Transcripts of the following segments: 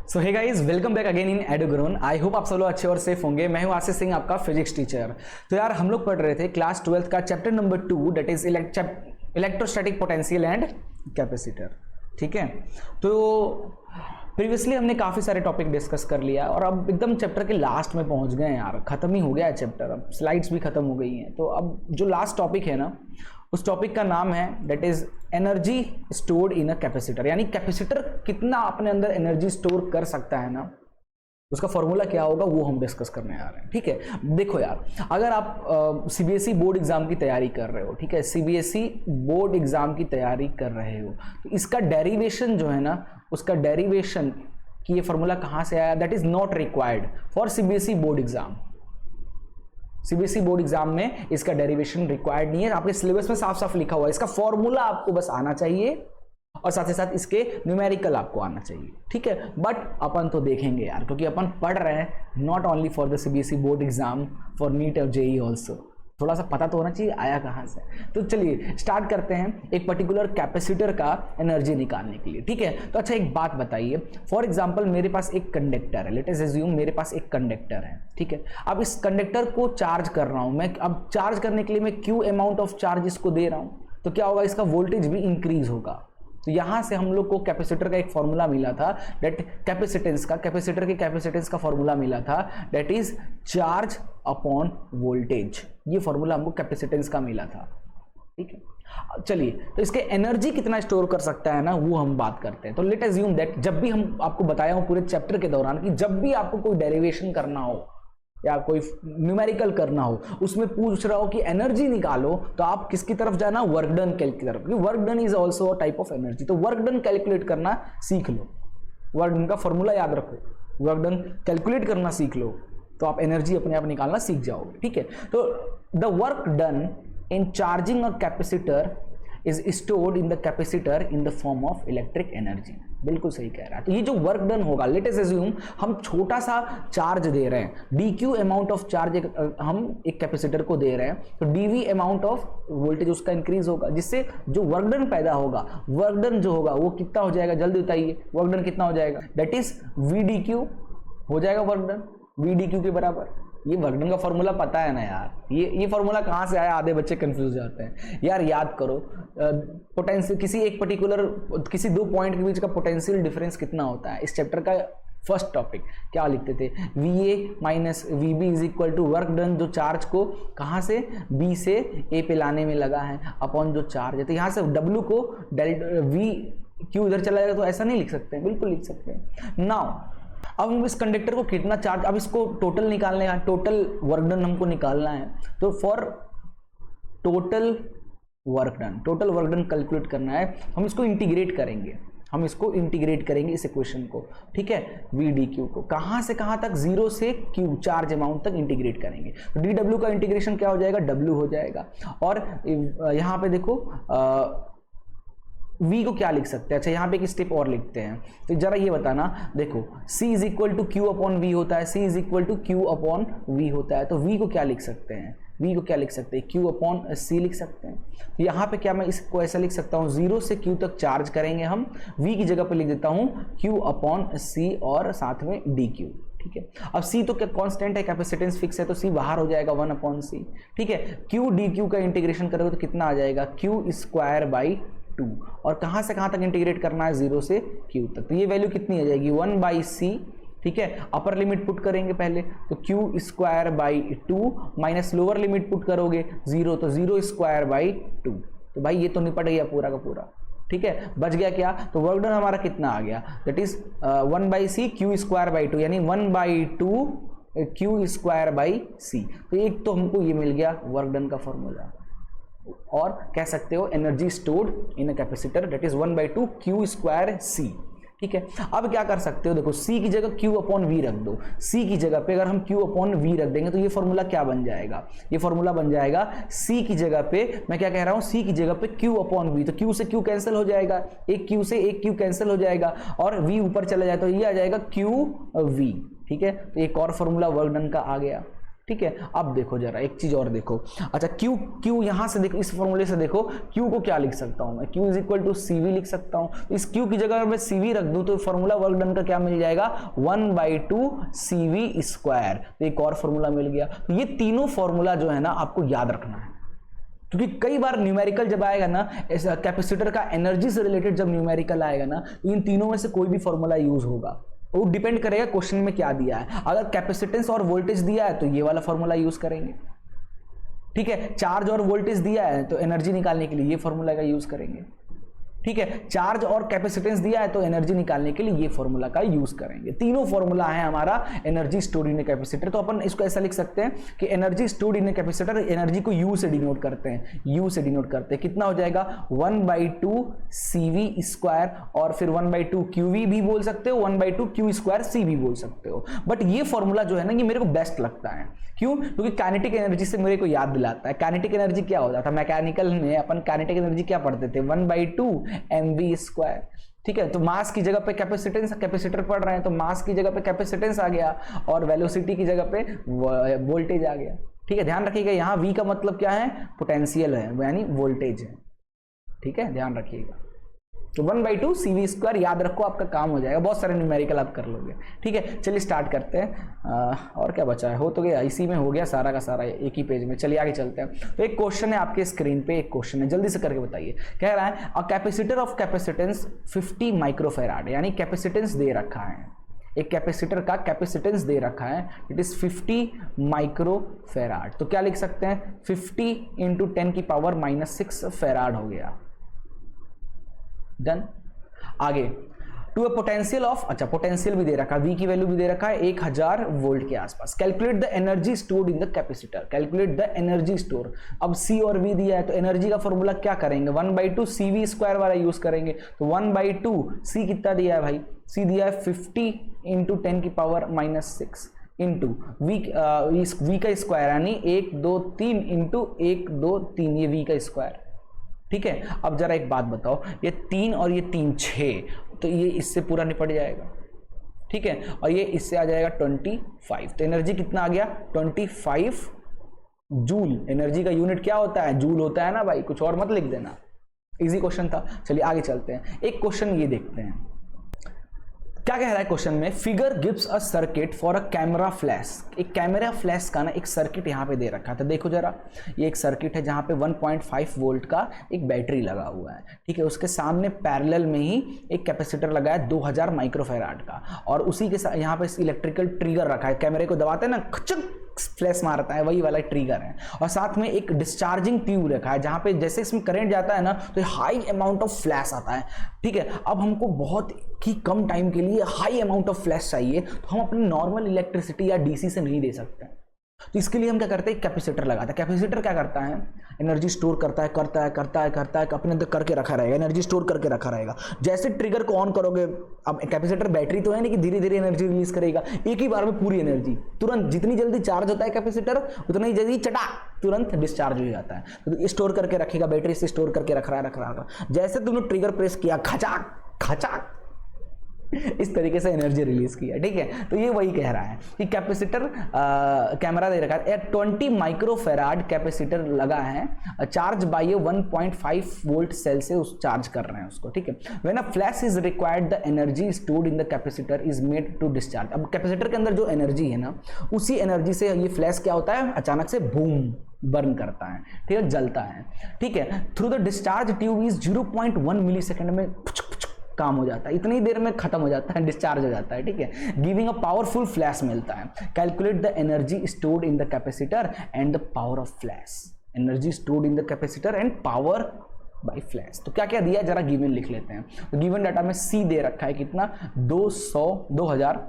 So hey guys, welcome back again in Edugrown. I hope आप सब लोग अच्छे और सेफ होंगे। मैं हूं आशीष सिंह, आपका फिजिक्स टीचर। तो यार हम लोग पढ़ रहे थे क्लास 12 का chapter number 2, that is electrostatic potential and capacitor. ठीक है, तो प्रीवियसली हमने काफ़ी सारे टॉपिक डिस्कस कर लिया और अब एकदम चैप्टर के लास्ट में पहुंच गए हैं यार। ख़त्म ही हो गया है चैप्टर, अब स्लाइड्स भी ख़त्म हो गई हैं। तो अब जो लास्ट टॉपिक है ना, उस टॉपिक का नाम है that is energy stored in a capacitor. यानी कैपेसिटर कितना अपने अंदर एनर्जी स्टोर कर सकता है ना, उसका फॉर्मूला क्या होगा वो हम डिस्कस करने आ रहे हैं। ठीक है, देखो यार, अगर आप सीबीएसई बोर्ड एग्जाम की तैयारी कर रहे हो, ठीक है, सीबीएसई बोर्ड एग्जाम की तैयारी कर रहे हो, तो इसका डेरिवेशन जो है ना, उसका डेरिवेशन कि ये फॉर्मूला कहाँ से आया, that is not required for CBSE board exam. CBSE board exam में इसका डेरिवेशन रिक्वायर्ड नहीं है। आपके सिलेबस में साफ साफ लिखा हुआ है, इसका फॉर्मूला आपको बस आना चाहिए और साथ ही साथ इसके न्यूमेरिकल आपको आना चाहिए। ठीक है, बट अपन तो देखेंगे यार, क्योंकि अपन पढ़ रहे हैं not only for the CBSE board exam, for NEET और जेईई ऑल्सो। थोड़ा सा पता तो होना चाहिए आया कहाँ से। तो चलिए स्टार्ट करते हैं एक पर्टिकुलर कैपेसिटर का एनर्जी निकालने के लिए। ठीक है, तो अच्छा एक बात बताइए, फॉर एग्जांपल मेरे पास एक कंडक्टर है, लेट अस अज्यूम मेरे पास एक कंडक्टर है। ठीक है, अब इस कंडक्टर को चार्ज कर रहा हूं मैं। अब चार्ज करने के लिए मैं क्यू अमाउंट ऑफ चार्ज इसको दे रहा हूं, तो क्या होगा, इसका वोल्टेज भी इंक्रीज होगा। तो यहां से हम लोग को कैपेसिटर का एक फॉर्मूला मिला था, दैट कैपेसिटेंस का, कैपेसिटर के कैपेसिटेंस का फॉर्मूला मिला था, that is charge upon voltage. ये फॉर्मूला हमको कैपेसिटेंस का मिला था। ठीक है, चलिए तो इसके एनर्जी कितना स्टोर कर सकता है ना, वो हम बात करते हैं। तो लेट अज्यूम दैट जब भी हम आपको बताया हूं पूरे चैप्टर के दौरान कि जब भी आपको कोई डेरिवेशन करना हो या कोई न्यूमेरिकल करना हो, उसमें पूछ रहा हो कि एनर्जी निकालो, तो आप किसकी तरफ जाना, वर्क डन की तरफ, क्योंकि work done is also a type of energy. तो वर्क डन कैलकुलेट करना सीख लो, वर्क डन का फॉर्मूला याद रखो, वर्क डन कैलकुलेट करना सीख लो, तो आप एनर्जी अपने आप निकालना सीख जाओगे। ठीक है, तो the work done in charging a capacitor is stored in the capacitor in the form of electric energy. बिल्कुल सही कह रहा है। तो ये जो वर्क डन होगा, लेट अस अज्यूम हम छोटा सा चार्ज दे रहे हैं, dq अमाउंट ऑफ चार्ज हम एक कैपेसिटर को दे रहे हैं, तो dv अमाउंट ऑफ वोल्टेज उसका इंक्रीज होगा, जिससे जो वर्क डन पैदा होगा, वर्क डन जो होगा वो कितना हो जाएगा, जल्दी बताइए, वर्क डन कितना हो जाएगा, दैट इज vdq हो जाएगा वर्क डन, vdq के बराबर। ये वर्क डन का फॉर्मूला पता है ना यार, ये फॉर्मूला कहाँ से आया, आधे बच्चे कंफ्यूज हो जाते हैं यार। याद करो, पोटेंशियल किसी एक पर्टिकुलर, किसी दो पॉइंट के बीच का पोटेंशियल डिफरेंस कितना होता है। इस चैप्टर का फर्स्ट टॉपिक क्या लिखते थे, V A minus V B is equal to work done, जो चार्ज को कहाँ से बी से ए पे लाने में लगा है, अपॉन जो चार्ज है। तो यहाँ से डब्ल्यू को वी क्यू इधर चला जाएगा, तो ऐसा नहीं लिख सकते, बिल्कुल लिख सकते हैं। नाउ अब हम इस कंडक्टर को कितना चार्ज, अब इसको टोटल निकालने का, टोटल वर्क डन हमको निकालना है। तो for total work done calculate करना है, हम इसको इंटीग्रेट करेंगे, हम इसको इंटीग्रेट करेंगे इस इक्वेशन को। ठीक है, वी डी क्यू को कहाँ से कहाँ तक, जीरो से क्यू चार्ज अमाउंट तक इंटीग्रेट करेंगे। तो डी डब्ल्यू का इंटीग्रेशन क्या हो जाएगा, डब्ल्यू हो जाएगा। और यहाँ पे देखो v को क्या लिख सकते हैं, अच्छा यहाँ पे एक स्टेप और लिखते हैं। तो जरा ये बताना, देखो c is equal to Q upon V होता है, c is equal to Q upon V होता है। तो v को क्या लिख सकते हैं, v को क्या लिख सकते हैं, q अपॉन c लिख सकते हैं। तो यहाँ पे क्या मैं इसको ऐसा लिख सकता हूँ, 0 से q तक चार्ज करेंगे हम, v की जगह पे लिख देता हूँ q अपॉन c और साथ में dq। ठीक है, अब c तो क्या कांस्टेंट है, कैपेसिटेंस फिक्स है, तो c बाहर हो जाएगा 1 अपॉन c। ठीक है, q dq का इंटीग्रेशन करोगे तो कितना आ जाएगा, q स्क्वायर बाई 2, और कहाँ से कहाँ तक इंटीग्रेट करना है, 0 से q तक। तो ये वैल्यू कितनी आ जाएगी, 1 बाई सी। ठीक है, अपर लिमिट पुट करेंगे पहले, तो q square by 2 minus lower limit put करोगे 0, तो 0 स्क्वायर बाई 2। तो भाई ये तो निपट गया पूरा का पूरा। ठीक है, बच गया क्या, तो वर्क डन हमारा कितना आ गया, that is 1 by C Q square by 2, यानी 1 by 2 Q square by C. तो एक तो हमको ये मिल गया वर्क डन का फॉर्मूला, और कह सकते हो energy stored in a capacitor, that is 1 by 2 Q square C. ठीक है, अब क्या कर सकते हो, देखो c की जगह q अपॉन वी रख दो। c की जगह पे अगर हम q अपॉन वी रख देंगे तो ये फॉर्मूला क्या बन जाएगा, ये फॉर्मूला बन जाएगा c की जगह पे, मैं क्या कह रहा हूँ, c की जगह पे q अपॉन वी। तो q से q कैंसिल हो जाएगा, एक q से एक q कैंसिल हो जाएगा, और v ऊपर चला जाए तो ये आ जाएगा q v। ठीक है, तो एक और फॉर्मूला वर्क डन का आ गया। ठीक है। अब देखो जरा एक चीज और देखो, अच्छा क्यू, क्यू यहां से देखो, इस फॉर्मूले से देखो क्यू को क्या लिख सकता हूं मैं, Q is equal to C V लिख सकता हूं। इस क्यू की जगह अगर मैं सी वी रख दूं तो फॉर्मूला वर्क डन का क्या मिल जाएगा, 1/2 सी वी स्क्वायर। तो एक और फॉर्मूला मिल गया। तो ये तीनों फॉर्मूला जो है ना आपको याद रखना है, क्योंकि कई बार न्यूमेरिकल जब आएगा ना, कैपेसिटर का एनर्जी से रिलेटेड जब न्यूमेरिकल आएगा ना, तो इन तीनों में से कोई भी फॉर्मूला यूज होगा। वो डिपेंड करेगा क्वेश्चन में क्या दिया है। अगर कैपेसिटेंस और वोल्टेज दिया है तो ये वाला फॉर्मूला यूज करेंगे, ठीक है। चार्ज और वोल्टेज दिया है तो एनर्जी निकालने के लिए ये फॉर्मूला का यूज करेंगे, ठीक है। चार्ज और कैपेसिटेंस दिया है तो एनर्जी निकालने के लिए ये फॉर्मूला का यूज करेंगे। तीनों फॉर्मूला है हमारा energy stored in a capacitor. तो अपन इसको ऐसा लिख सकते हैं कि energy stored in a capacitor, energy को यू से डिनोट करते हैं, यू से डिनोट करते हैं। कितना हो जाएगा, 1/2 CV स्क्वायर, और फिर 1/2 QV भी बोल सकते हो, 1/2 Q स्क्वायर C भी बोल सकते हो। बट ये फॉर्मूला जो है ना, ये मेरे को बेस्ट लगता है। क्यों, क्योंकि काइनेटिक एनर्जी से मेरे को याद दिलाता है। काइनेटिक एनर्जी क्या होता था, मैकेनिकल में अपन काइनेटिक एनर्जी क्या पढ़ते थे, 1/2 mv स्क्वायर, ठीक है। तो मास की जगह पे कैपेसिटेंस, कैपेसिटर पढ़ रहे हैं तो मास की जगह पे कैपेसिटेंस आ गया और वेलोसिटी की जगह पे वोल्टेज आ गया, ठीक है। ध्यान रखिएगा यहाँ v का मतलब क्या है, पोटेंशियल है, यानी वोल्टेज है, ठीक है, ध्यान रखिएगा। तो 1/2 CV स्क्वायर याद रखो, आपका काम हो जाएगा, बहुत सारे न्यूमेरिकल आप कर लोगे, ठीक है। चलिए स्टार्ट करते हैं। और क्या बचा है, हो तो गया, इसी में हो गया सारा का सारा, एक ही पेज में। चलिए आगे चलते हैं। तो एक क्वेश्चन है आपके स्क्रीन पे, एक क्वेश्चन है, जल्दी से करके बताइए। कह रहा है a capacitor of capacitance 50 microfarad, यानी कैपेसिटेंस दे रखा है, एक कैपेसिटर का कैपेसिटेंस दे रखा है, इट इज 50 माइक्रोफैराड। तो क्या लिख सकते हैं, 50 × 10⁻⁻6 फैराड हो गया। डन। आगे टू अ पोटेंशियल ऑफ, अच्छा पोटेंशियल भी दे रखा है, V की वैल्यू भी दे रखा है 1000 वोल्ट के आसपास। Calculate the energy stored in the capacitor, calculate the energy store. अब C और V दिया है तो एनर्जी का फॉर्मूला क्या करेंगे, 1/2 CV स्क्वायर वाला यूज करेंगे। तो 1/2 C कितना दिया है भाई, C दिया है 50 × 10⁻⁻6 इंटू V का स्क्वायर, यानी 1 2 3 इंटू 1 2 3, ये V का स्क्वायर, ठीक है। अब जरा एक बात बताओ, ये 3 और ये 3 6, तो ये इससे पूरा निपट जाएगा, ठीक है। और ये इससे आ जाएगा 25, तो एनर्जी कितना आ गया, 25 जूल। एनर्जी का यूनिट क्या होता है, जूल होता है ना भाई, कुछ और मत लिख देना, इजी क्वेश्चन था। चलिए आगे चलते हैं, एक क्वेश्चन ये देखते हैं क्या कह रहा है क्वेश्चन में। Figure gives a circuit for a camera flash, एक कैमरा फ्लैश का ना एक सर्किट यहाँ पे दे रखा था। देखो जरा, ये एक सर्किट है जहाँ पे 1.5 वोल्ट का एक बैटरी लगा हुआ है, ठीक है। उसके सामने पैरेलल में ही एक कैपेसिटर लगा है 2000 माइक्रोफैराड का, और उसी के साथ यहाँ पे इलेक्ट्रिकल ट्रिगर रखा है, कैमरे को दबाते हैं ना खचक फ्लैश मारता है, वही वाला ट्रिगर है। और साथ में एक डिस्चार्जिंग ट्यूब रखा है, जहां पे जैसे इसमें करंट जाता है ना तो हाई अमाउंट ऑफ फ्लैश आता है, ठीक है। अब हमको बहुत ही कम टाइम के लिए हाई अमाउंट ऑफ फ्लैश चाहिए, तो हम अपनी नॉर्मल इलेक्ट्रिसिटी या डीसी से नहीं दे सकते, तो इसके लिए हम क्या करते हैं, कैपेसिटर लगाते हैं। कैपेसिटर क्या करता है, एनर्जी स्टोर करता है, अपने अंदर करके रखा रहेगा, एनर्जी स्टोर करके रखा रहेगा। जैसे ट्रिगर को ऑन करोगे, अब कैपेसिटर बैटरी तो है नहीं कि धीरे धीरे एनर्जी रिलीज करेगा, एक ही बार में पूरी एनर्जी तुरंत, जितनी जल्दी चार्ज होता है कैपेसिटर उतना ही जल्दी चटाक तुरंत डिस्चार्ज हो जाता है। तो स्टोर करके रखेगा, बैटरी से स्टोर करके रख रहा है। जैसे तुमने ट्रिगर प्रेस किया, खचाक खचाक इस तरीके से एनर्जी रिलीज किया, ठीक है। तो ये वही कह रहा है कि कैपेसिटर कैमरा दे रखा है, 20 माइक्रोफैराड कैपेसिटर लगा है, चार्ज बाय 1.5 वोल्ट सेल से उस चार्ज कर रहे हैं उसको, ठीक है। When a flash is required the energy stored in the capacitor is made to discharge. अब कैपेसिटर के अंदर जो एनर्जी है ना, उसी एनर्जी से ये फ्लैश क्या होता है, अचानक से बूम बर्न करता है, ठीक है, जलता है, ठीक है। Through the discharge tube is 0.1 millisecond में काम हो जाता है, इतनी देर में खत्म हो जाता है, डिस्चार्ज हो जाता है, ठीक है। गिविंग अ पावरफुल फ्लैश मिलता है। Calculate the energy stored in the capacitor and the power of flash, energy stored in the capacitor and power bye flash. तो क्या क्या दिया, जरा गिवन लिख लेते हैं। तो गिवन डाटा में C दे रखा है कितना, 2000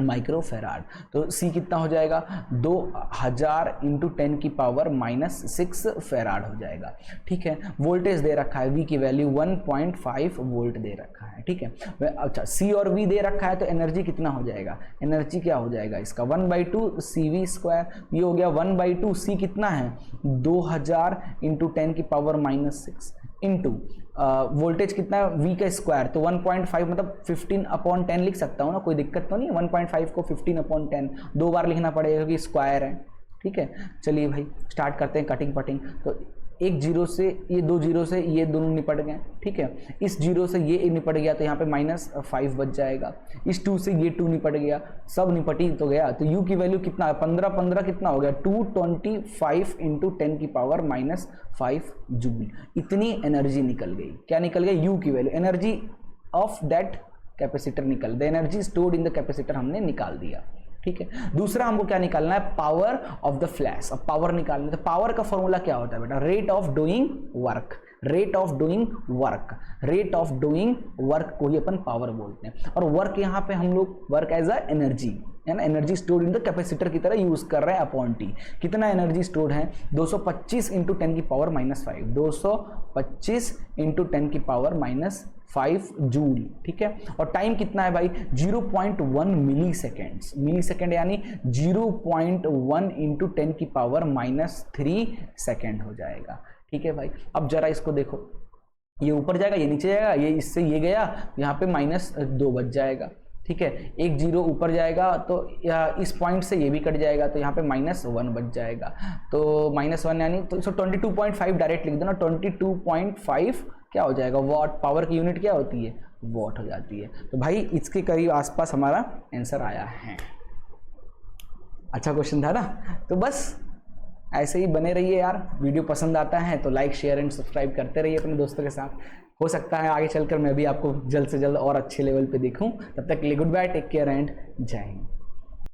माइक्रोफैराड। तो C कितना हो जाएगा, 2000 × 10⁻⁻6 फैराड हो जाएगा, ठीक है। वोल्टेज दे रखा है, V की वैल्यू 1.5 वोल्ट दे रखा है, ठीक है। अच्छा C और V दे रखा है, तो एनर्जी कितना हो जाएगा, एनर्जी क्या हो जाएगा इसका, 1/2 CV स्क्वायर, ये हो गया 1/2 C कितना है, 2000 × 10⁻⁻6 इंटू वोल्टेज कितना है, V का स्क्वायर, तो 1.5 मतलब 15/10 लिख सकता हूँ ना, कोई दिक्कत तो नहीं है। 1.5 को 15/10 दो बार लिखना पड़ेगा क्योंकि स्क्वायर है, ठीक है, चलिए भाई स्टार्ट करते हैं कटिंग पटिंग। तो एक जीरो से ये, दो जीरो से ये दोनों निपट गए, ठीक है। इस जीरो से ये निपट गया तो यहाँ पे -5 बच जाएगा। इस 2 से ये 2 निपट गया, सब निपट ही तो गया। तो u की वैल्यू कितना है, 15 कितना हो गया, 225 इंटू 10 की पावर -5 जूल। इतनी एनर्जी निकल गई। क्या निकल गई, u की वैल्यू, एनर्जी ऑफ दैट कैपेसिटर निकल, the energy stored in the capacitor हमने निकाल दिया, ठीक है। दूसरा हमको क्या निकालना है, पावर ऑफ द फ्लैश। अब पावर निकालना है तो पावर का फॉर्मूला क्या होता है बेटा, rate of doing work, rate of doing work, rate of doing work को ही अपन पावर बोलते हैं। और वर्क यहाँ पे हम लोग वर्क एज अ एनर्जी, है ना, energy stored in the capacitor की तरह यूज कर रहे हैं अपॉन टी। कितना एनर्जी स्टोर्ड है, 225 इंटू 10 की पावर -5, 225 इंटू 10 की पावर -5 जूल, ठीक है। और टाइम कितना है भाई, 0.1 मिली सेकेंड्स, मिली सेकेंड यानी 0.1 इंटू 10 की पावर -3 सेकेंड हो जाएगा, ठीक है भाई। अब जरा इसको देखो, ये ऊपर जाएगा, ये नीचे जाएगा, ये इससे ये गया, यहाँ पे -2 बच जाएगा, ठीक है। एक जीरो ऊपर जाएगा तो इस पॉइंट से ये भी कट जाएगा, तो यहाँ पे -1 बच जाएगा। तो -1 यानी तो 22.5 डायरेक्ट लिख दो ना, 22.5 क्या हो जाएगा, वॉट। पावर की यूनिट क्या होती है, वॉट हो जाती है। तो भाई इसके करीब आसपास हमारा आंसर आया है। अच्छा क्वेश्चन था ना। तो बस ऐसे ही बने रहिए यार, वीडियो पसंद आता है तो लाइक शेयर एंड सब्सक्राइब करते रहिए अपने दोस्तों के साथ। हो सकता है आगे चलकर मैं भी आपको जल्द से जल्द और अच्छे लेवल पे देखूं। तब तक के लिए goodbye, take care and जय हिंद।